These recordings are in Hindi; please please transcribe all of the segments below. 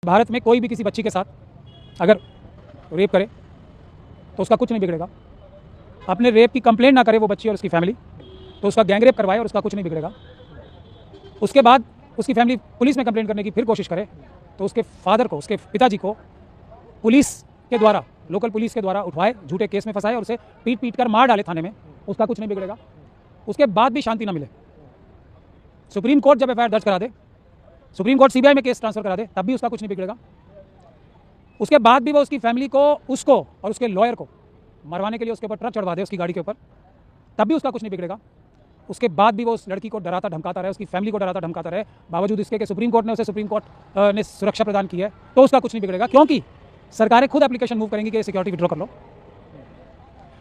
भारत में कोई भी किसी बच्ची के साथ अगर रेप करे तो उसका कुछ नहीं बिगड़ेगा। अपने रेप की कंप्लेंट ना करे वो बच्ची और उसकी फैमिली तो उसका गैंग रेप करवाए और उसका कुछ नहीं बिगड़ेगा। उसके बाद उसकी फैमिली पुलिस में कंप्लेंट करने की फिर कोशिश करे तो उसके फादर को, उसके पिताजी को पुलिस के द्वारा, लोकल पुलिस के द्वारा उठवाए, झूठे केस में फंसाए और उसे पीट पीट कर मार डाले थाने में, उसका कुछ नहीं बिगड़ेगा। उसके बाद भी शांति ना मिले, सुप्रीम कोर्ट जब एफआईआर दर्ज करा दे, सुप्रीम कोर्ट सीबीआई में केस ट्रांसफर करा दे, तब भी उसका कुछ नहीं बिगड़ेगा। उसके बाद भी वो उसकी फैमिली को, उसको और उसके लॉयर को मरवाने के लिए उसके ऊपर ट्रक चढ़वा दे उसकी गाड़ी के ऊपर, तब भी उसका कुछ नहीं बिगड़ेगा। उसके बाद भी वो उस लड़की को डराता धमकाता रहे, उसकी फैमिली को डराता धमकाता रहे, बावजूद इसके कि सुप्रीम कोर्ट ने सुरक्षा प्रदान की है, तो उसका कुछ नहीं बिगड़ेगा, क्योंकि सरकारें खुद एप्लीकेशन मूव करेंगी कि सिक्योरिटी विड्रॉ कर लो,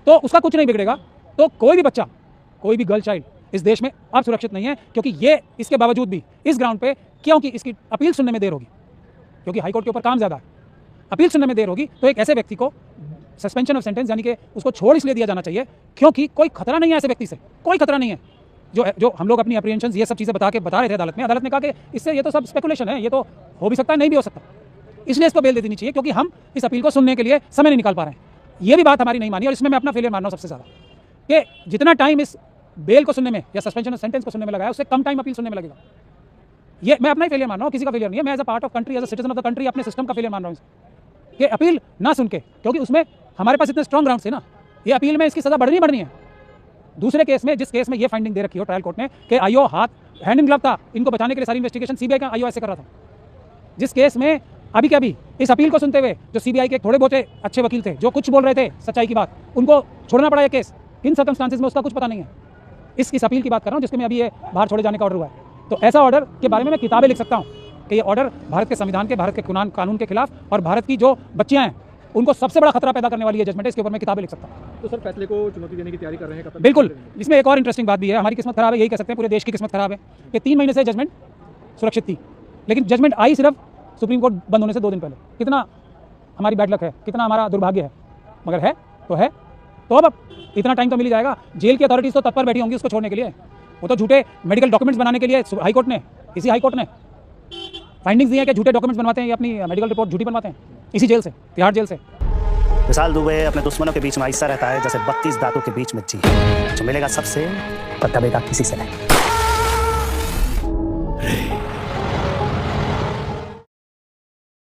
तो उसका कुछ नहीं बिगड़ेगा। तो कोई भी बच्चा, कोई भी गर्ल चाइल्ड इस देश में अब सुरक्षित नहीं है, क्योंकि ये इसके बावजूद भी इस ग्राउंड पे, क्योंकि इसकी अपील सुनने में देर होगी, क्योंकि हाईकोर्ट के ऊपर काम ज़्यादा है, अपील सुनने में देर होगी, तो एक ऐसे व्यक्ति को सस्पेंशन ऑफ सेंटेंस यानी कि उसको छोड़ इसलिए दिया जाना चाहिए क्योंकि कोई खतरा नहीं है ऐसे व्यक्ति से, कोई खतरा नहीं है। जो हम लोग अपनी अप्रीहेंशंस ये सब चीज़ें बता रहे थे अदालत में, अदालत ने कहा कि इससे ये तो सब स्पेकुलेशन है, ये तो हो भी सकता है, नहीं भी हो सकता, इसलिए इसको बेल दे देनी चाहिए, क्योंकि हम इस अपील को सुनने के लिए समय नहीं निकाल पा रहे हैं। ये भी बात हमारी नहीं मानी और इसमें मैं अपना फेलियर मान रहा हूँ सबसे ज़्यादा, कि जितना टाइम इस बेल को सुनने में या सस्पेंशन ऑफ सेंटेंस को सुनने में लगाया, उससे कम टाइम अपील सुनने में लगेगा। ये मैं अपना ही फेलियर मान रहा हूँ, किसी का फेलियर नहीं है। मैं as a part of country, as a citizen of the country अपने सिस्टम का फेलियर मान रहा हूँ कि अपील ना सुन के, क्योंकि उसमें हमारे पास इतने स्ट्रॉन्ग ग्राउंड थे ना, ये अपील में इसकी सज़ा बढ़नी है। दूसरे केस में, जिस केस में ये फाइंडिंग दे रखी हो ट्रायल कोर्ट ने कि आईओ हाथ हैंड इन ग्लव था, इनको बचाने के लिए सारी इन्वेस्टिगेशन सीबीआई का आईओ ऐसे कर रहा था, जिस केस में अभी के अभी इस अपील को सुनते हुए जो सीबीआई के थोड़े बहुत अच्छे वकील थे, जो कुछ बोल रहे थे सच्चाई की बात, उनको छोड़ना पड़ा ये केस, किन सर्कमस्टांसेस में उसका कुछ पता नहीं है। इस अपील की बात कर रहा हूँ जिसके में अभी ये बाहर छोड़े जाने का ऑर्डर हुआ है। तो ऐसा ऑर्डर के बारे में मैं किताबें लिख सकता हूँ कि ये ऑर्डर भारत के संविधान के, भारत के कानून के खिलाफ और भारत की जो बच्चियाँ हैं उनको सबसे बड़ा खतरा पैदा करने वाली ये जजमेंट है। इसके ऊपर मैं किताबें लिख सकता हूँ। तो सर फैसले को चुनौती देने की तैयारी कर रहे हैं? बिल्कुल। इसमें एक और इंटरेस्टिंग बात भी है, हमारी किस्मत खराब है, यही कह सकते हैं, पूरे देश की किस्मत खराब है कि 3 महीने से जजमेंट सुरक्षित थी, लेकिन जजमेंट आई सिर्फ सुप्रीम कोर्ट बंद होने से 2 दिन पहले। कितना हमारी बैड लक है, कितना हमारा दुर्भाग्य है, मगर है तो अब इतना टाइम तो मिल ही जाएगा। जेल की अथॉरिटीज़ तो तत्पर बैठी होंगी उसको छोड़ने के लिए, वो तो झूठे मेडिकल डॉक्यूमेंट्स बनाने के लिए हाईकोर्ट ने, इसी हाईकोर्ट ने फाइंडिंग्स दी है कि झूठे डॉक्यूमेंट्स बनवाते हैं, ये अपनी मेडिकल रिपोर्ट झूठी बनवाते हैं, इसी जेल से, तिहाड़ जेल से। विशाल दुबे अपने दुश्मनों के बीच में ऐसा रहता है जैसे 32 दांतों के बीच में जी, जो मिलेगा सबसे पर दबेगा किसी से नहीं।